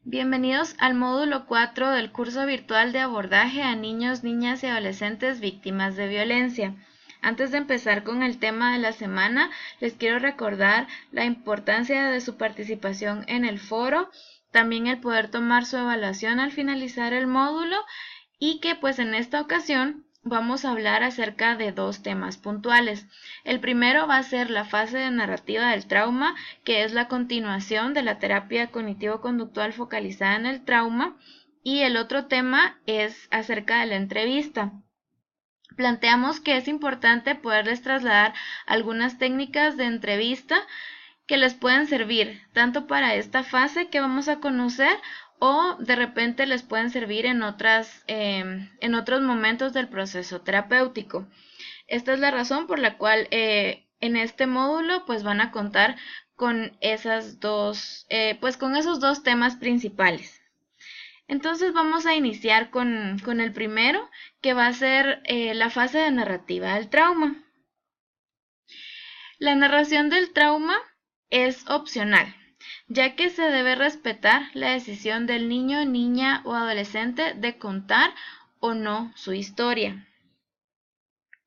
Bienvenidos al módulo 4 del curso virtual de abordaje a niños, niñas y adolescentes víctimas de violencia. Antes de empezar con el tema de la semana, les quiero recordar la importancia de su participación en el foro, también el poder tomar su evaluación al finalizar el módulo y que pues en esta ocasión vamos a hablar acerca de dos temas puntuales. El primero va a ser la fase de narrativa del trauma, que es la continuación de la terapia cognitivo-conductual focalizada en el trauma, y el otro tema es acerca de la entrevista. Planteamos que es importante poderles trasladar algunas técnicas de entrevista que les pueden servir tanto para esta fase que vamos a conocer o de repente les pueden servir en otros momentos del proceso terapéutico. Esta es la razón por la cual en este módulo pues van a contar con esos dos temas principales. Entonces vamos a iniciar con el primero, que va a ser la fase de narrativa del trauma. La narración del trauma es opcional, ya que se debe respetar la decisión del niño, niña o adolescente de contar o no su historia.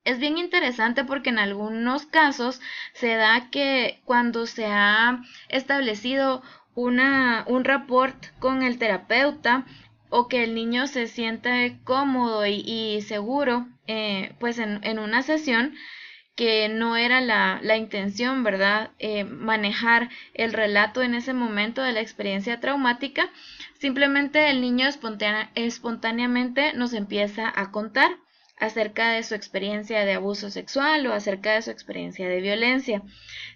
Es bien interesante porque en algunos casos se da que cuando se ha establecido un rapport con el terapeuta o que el niño se siente cómodo y seguro pues en una sesión, que no era la intención, ¿verdad? Manejar el relato en ese momento de la experiencia traumática, simplemente el niño espontáneamente nos empieza a contar acerca de su experiencia de abuso sexual o acerca de su experiencia de violencia.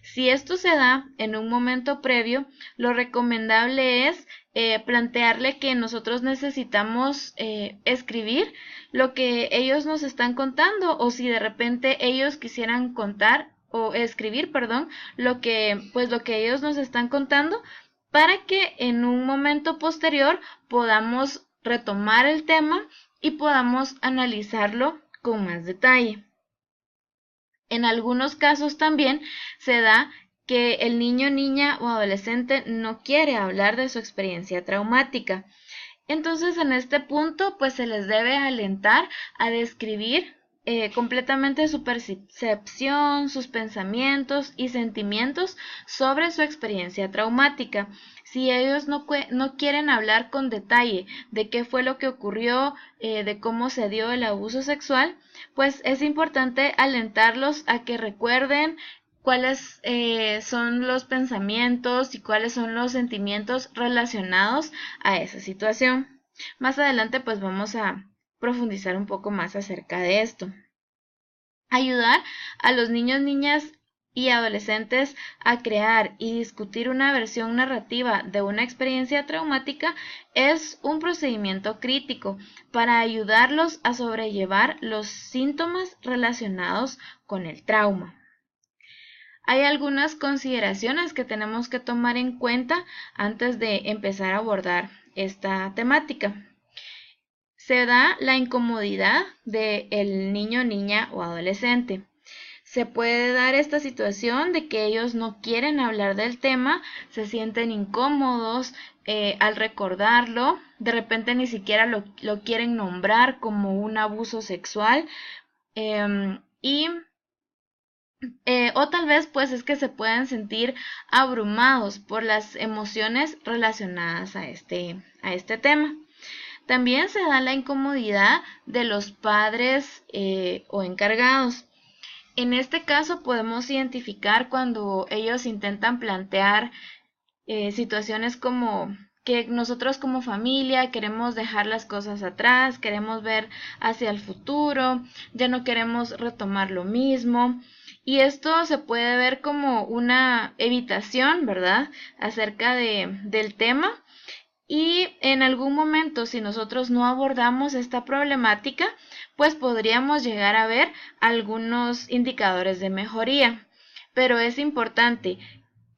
Si esto se da en un momento previo, lo recomendable es plantearle que nosotros necesitamos escribir lo que ellos nos están contando, o si de repente ellos quisieran contar o escribir, perdón, lo que ellos nos están contando, para que en un momento posterior podamos retomar el tema y podamos analizarlo con más detalle. En algunos casos también se da que el niño, niña o adolescente no quiere hablar de su experiencia traumática. Entonces en este punto pues se les debe alentar a describir completamente su percepción, sus pensamientos y sentimientos sobre su experiencia traumática. Si ellos no quieren hablar con detalle de qué fue lo que ocurrió, de cómo se dio el abuso sexual, pues es importante alentarlos a que recuerden cuáles son los pensamientos y cuáles son los sentimientos relacionados a esa situación. Más adelante pues vamos a profundizar un poco más acerca de esto. Ayudar a los niños, niñas y adolescentes a crear y discutir una versión narrativa de una experiencia traumática es un procedimiento crítico para ayudarlos a sobrellevar los síntomas relacionados con el trauma. Hay algunas consideraciones que tenemos que tomar en cuenta antes de empezar a abordar esta temática. Se da la incomodidad del niño, niña o adolescente. Se puede dar esta situación de que ellos no quieren hablar del tema, se sienten incómodos al recordarlo, de repente ni siquiera lo quieren nombrar como un abuso sexual o tal vez pues es que se puedan sentir abrumados por las emociones relacionadas a este tema. También se da la incomodidad de los padres o encargados. En este caso podemos identificar cuando ellos intentan plantear situaciones como que nosotros como familia queremos dejar las cosas atrás, queremos ver hacia el futuro, ya no queremos retomar lo mismo. Y esto se puede ver como una evitación, ¿verdad?, acerca del tema. Y en algún momento, si nosotros no abordamos esta problemática, pues podríamos llegar a ver algunos indicadores de mejoría. Pero es importante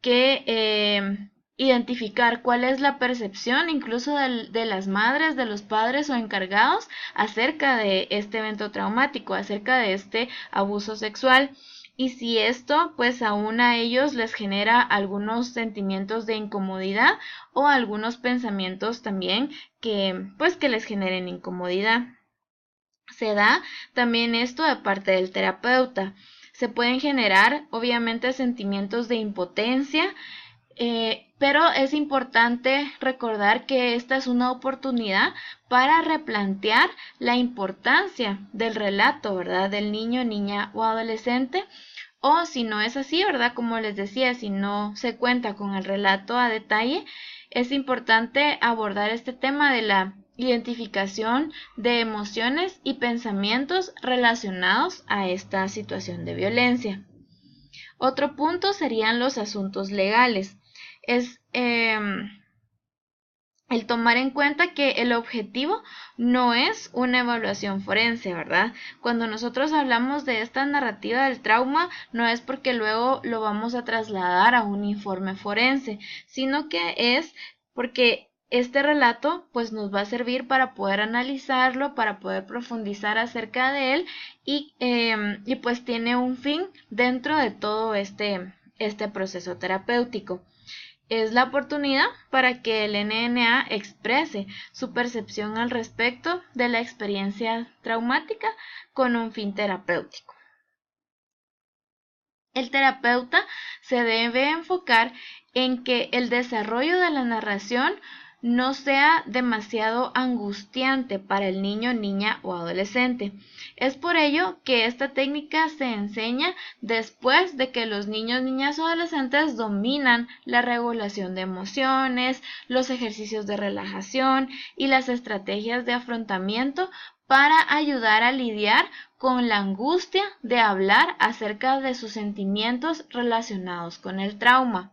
que identificar cuál es la percepción incluso de las madres, de los padres o encargados acerca de este evento traumático, acerca de este abuso sexual. y si esto pues aún a ellos les genera algunos sentimientos de incomodidad o algunos pensamientos también que pues que les generen incomodidad. Se da también esto de parte del terapeuta. Se pueden generar obviamente sentimientos de impotencia, pero es importante recordar que esta es una oportunidad para replantear la importancia del relato, ¿verdad? Del niño, niña o adolescente. O si no es así, ¿verdad? Como les decía, si no se cuenta con el relato a detalle, es importante abordar este tema de la identificación de emociones y pensamientos relacionados a esta situación de violencia. Otro punto serían los asuntos legales. Es el tomar en cuenta que el objetivo no es una evaluación forense, ¿verdad? Cuando nosotros hablamos de esta narrativa del trauma, no es porque luego lo vamos a trasladar a un informe forense, sino que es porque este relato pues nos va a servir para poder analizarlo, para poder profundizar acerca de él y pues tiene un fin dentro de todo este proceso terapéutico. Es la oportunidad para que el NNA exprese su percepción al respecto de la experiencia traumática con un fin terapéutico. El terapeuta se debe enfocar en que el desarrollo de la narración no sea demasiado angustiante para el niño, niña o adolescente. Es por ello que esta técnica se enseña después de que los niños, niñas o adolescentes dominan la regulación de emociones, los ejercicios de relajación y las estrategias de afrontamiento para ayudar a lidiar con la angustia de hablar acerca de sus sentimientos relacionados con el trauma.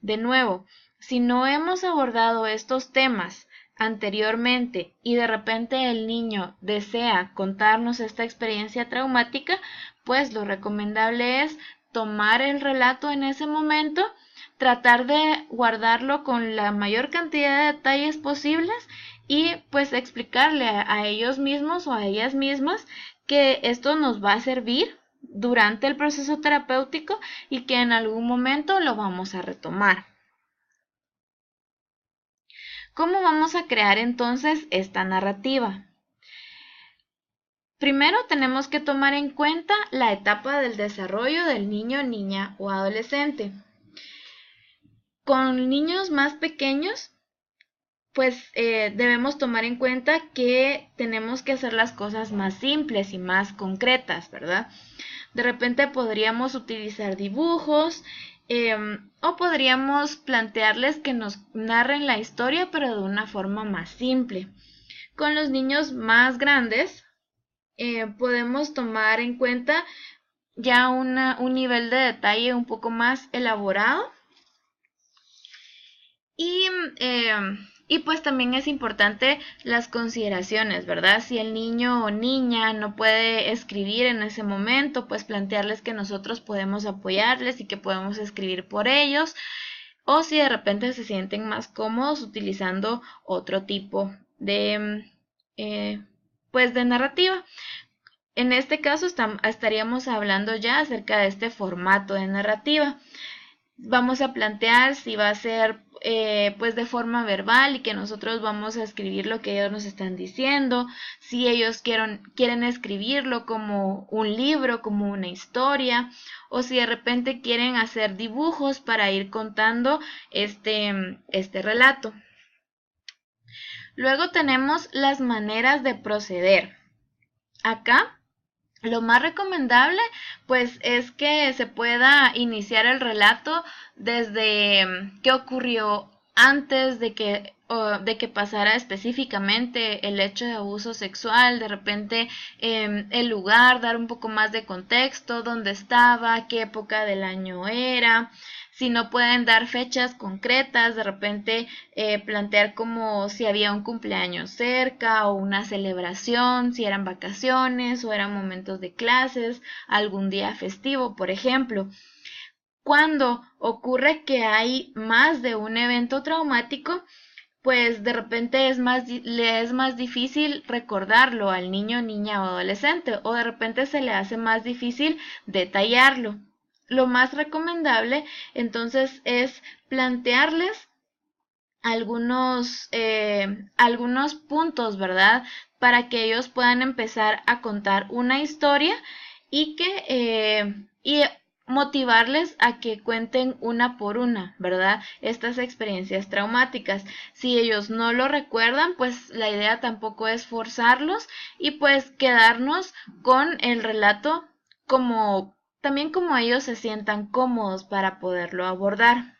De nuevo, si no hemos abordado estos temas anteriormente y de repente el niño desea contarnos esta experiencia traumática, pues lo recomendable es tomar el relato en ese momento, tratar de guardarlo con la mayor cantidad de detalles posibles y pues explicarle a ellos mismos o a ellas mismas que esto nos va a servir durante el proceso terapéutico y que en algún momento lo vamos a retomar. ¿Cómo vamos a crear entonces esta narrativa? Primero tenemos que tomar en cuenta la etapa del desarrollo del niño, niña o adolescente. Con niños más pequeños, pues debemos tomar en cuenta que tenemos que hacer las cosas más simples y más concretas, ¿verdad? De repente podríamos utilizar dibujos o podríamos plantearles que nos narren la historia, pero de una forma más simple. Con los niños más grandes podemos tomar en cuenta ya un nivel de detalle un poco más elaborado y pues también es importante las consideraciones, ¿verdad? Si el niño o niña no puede escribir en ese momento, pues plantearles que nosotros podemos apoyarles y que podemos escribir por ellos, o si de repente se sienten más cómodos utilizando otro tipo de, pues de narrativa. En este caso estaríamos hablando ya acerca de este formato de narrativa. Vamos a plantear si va a ser pues de forma verbal y que nosotros vamos a escribir lo que ellos nos están diciendo, si ellos quieren escribirlo como un libro, como una historia, o si de repente quieren hacer dibujos para ir contando este relato. Luego tenemos las maneras de proceder. Acá lo más recomendable pues es que se pueda iniciar el relato desde qué ocurrió antes de que pasara específicamente el hecho de abuso sexual, de repente el lugar, dar un poco más de contexto, dónde estaba, qué época del año era. Si no pueden dar fechas concretas, de repente plantear como si había un cumpleaños cerca o una celebración, si eran vacaciones o eran momentos de clases, algún día festivo, por ejemplo. Cuando ocurre que hay más de un evento traumático, pues de repente le es más difícil recordarlo al niño, niña o adolescente, o de repente se le hace más difícil detallarlo. Lo más recomendable entonces es plantearles algunos puntos, ¿verdad? Para que ellos puedan empezar a contar una historia y motivarles a que cuenten una por una, ¿verdad? Estas experiencias traumáticas. Si ellos no lo recuerdan, pues la idea tampoco es forzarlos y pues quedarnos con el relato también como ellos se sientan cómodos para poderlo abordar.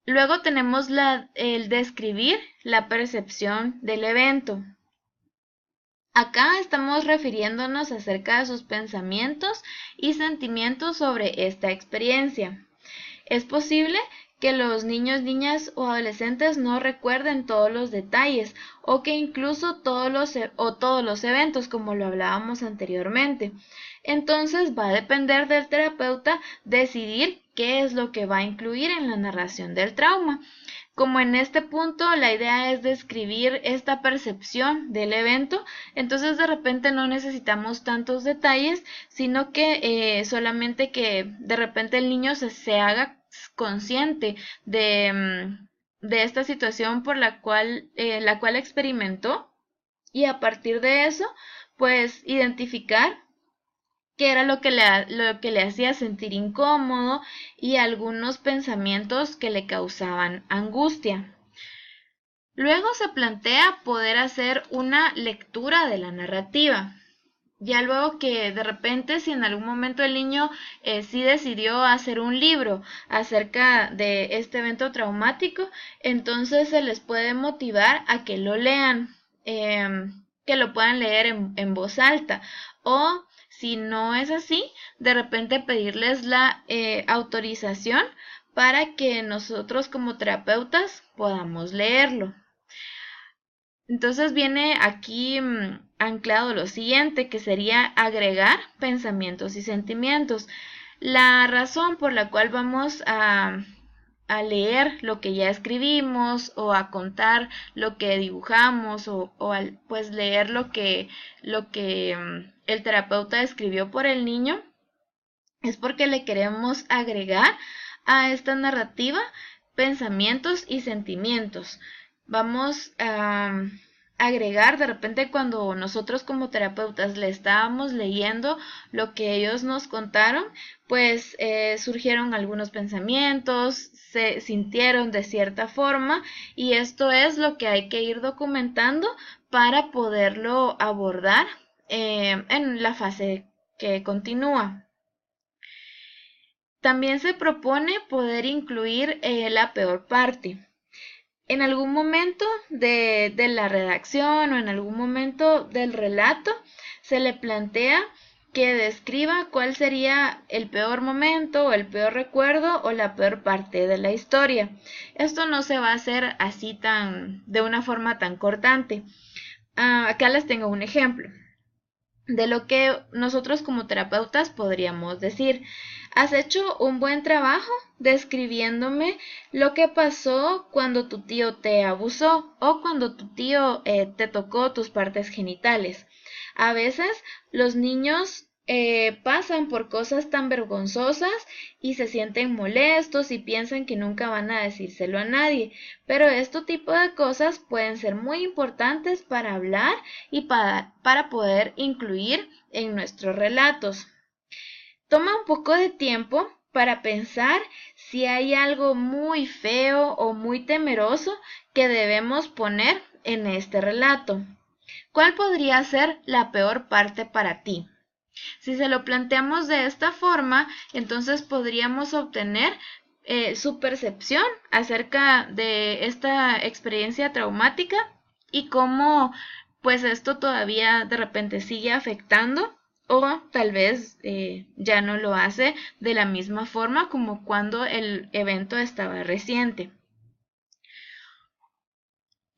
Luego tenemos el describir la percepción del evento. Acá estamos refiriéndonos acerca de sus pensamientos y sentimientos sobre esta experiencia. Es posible que los niños, niñas o adolescentes no recuerden todos los detalles o que incluso todos los eventos, como lo hablábamos anteriormente. Entonces va a depender del terapeuta decidir qué es lo que va a incluir en la narración del trauma. Como en este punto la idea es describir esta percepción del evento, entonces de repente no necesitamos tantos detalles, sino que solamente que de repente el niño se haga consciente de esta situación por la cual experimentó, y a partir de eso pues identificar qué era lo que le hacía sentir incómodo y algunos pensamientos que le causaban angustia. Luego se plantea poder hacer una lectura de la narrativa. Ya luego que de repente, si en algún momento el niño sí decidió hacer un libro acerca de este evento traumático, entonces se les puede motivar a que lo lean, que lo puedan leer en voz alta, o si no es así, de repente pedirles la autorización para que nosotros como terapeutas podamos leerlo. Entonces viene aquí anclado lo siguiente, que sería agregar pensamientos y sentimientos. La razón por la cual vamos a leer lo que ya escribimos o a contar lo que dibujamos pues leer lo que el terapeuta escribió por el niño es porque le queremos agregar a esta narrativa pensamientos y sentimientos. Vamos a agregar de repente cuando nosotros como terapeutas le estábamos leyendo lo que ellos nos contaron, pues surgieron algunos pensamientos, se sintieron de cierta forma y esto es lo que hay que ir documentando para poderlo abordar en la fase que continúa. También se propone poder incluir la peor parte. En algún momento de la redacción o en algún momento del relato se le plantea que describa cuál sería el peor momento o el peor recuerdo o la peor parte de la historia. Esto no se va a hacer así de una forma tan cortante. Acá les tengo un ejemplo de lo que nosotros como terapeutas podríamos decir. Has hecho un buen trabajo describiéndome lo que pasó cuando tu tío te abusó o cuando tu tío te tocó tus partes genitales. A veces los niños pasan por cosas tan vergonzosas y se sienten molestos y piensan que nunca van a decírselo a nadie, pero este tipo de cosas pueden ser muy importantes para hablar y para poder incluir en nuestros relatos. Toma un poco de tiempo para pensar si hay algo muy feo o muy temeroso que debemos poner en este relato. ¿Cuál podría ser la peor parte para ti? Si se lo planteamos de esta forma, entonces podríamos obtener su percepción acerca de esta experiencia traumática y cómo pues esto todavía de repente sigue afectando o tal vez ya no lo hace de la misma forma como cuando el evento estaba reciente.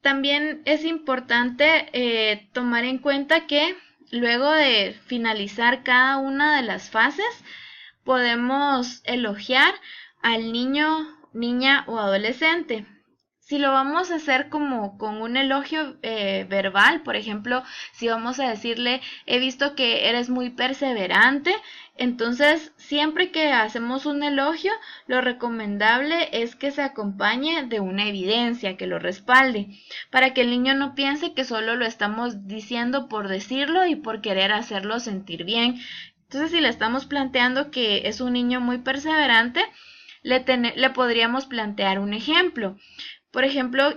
También es importante tomar en cuenta que luego de finalizar cada una de las fases, podemos elogiar al niño, niña o adolescente. Si lo vamos a hacer como con un elogio verbal, por ejemplo, si vamos a decirle, he visto que eres muy perseverante, entonces siempre que hacemos un elogio, lo recomendable es que se acompañe de una evidencia que lo respalde, para que el niño no piense que solo lo estamos diciendo por decirlo y por querer hacerlo sentir bien. Entonces, si le estamos planteando que es un niño muy perseverante, le podríamos plantear un ejemplo. Por ejemplo,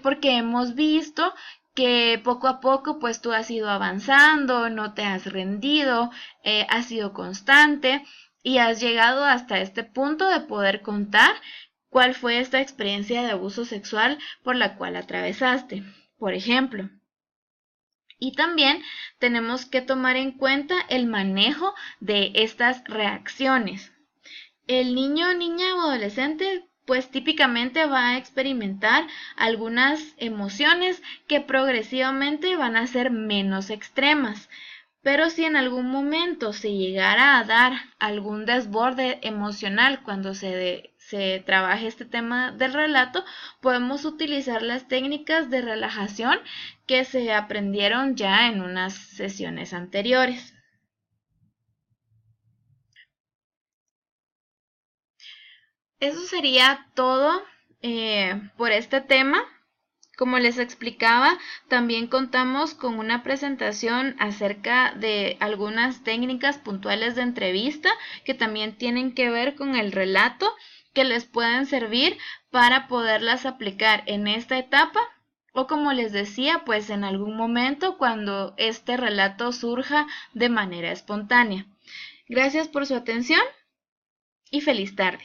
porque hemos visto que poco a poco pues tú has ido avanzando, no te has rendido, has sido constante y has llegado hasta este punto de poder contar cuál fue esta experiencia de abuso sexual por la cual atravesaste, por ejemplo. Y también tenemos que tomar en cuenta el manejo de estas reacciones. El niño, niña o adolescente pues típicamente va a experimentar algunas emociones que progresivamente van a ser menos extremas. Pero si en algún momento se llegara a dar algún desborde emocional cuando se trabaje este tema del relato, podemos utilizar las técnicas de relajación que se aprendieron ya en unas sesiones anteriores. Eso sería todo por este tema. Como les explicaba, también contamos con una presentación acerca de algunas técnicas puntuales de entrevista que también tienen que ver con el relato, que les pueden servir para poderlas aplicar en esta etapa o, como les decía, pues en algún momento cuando este relato surja de manera espontánea. Gracias por su atención y feliz tarde.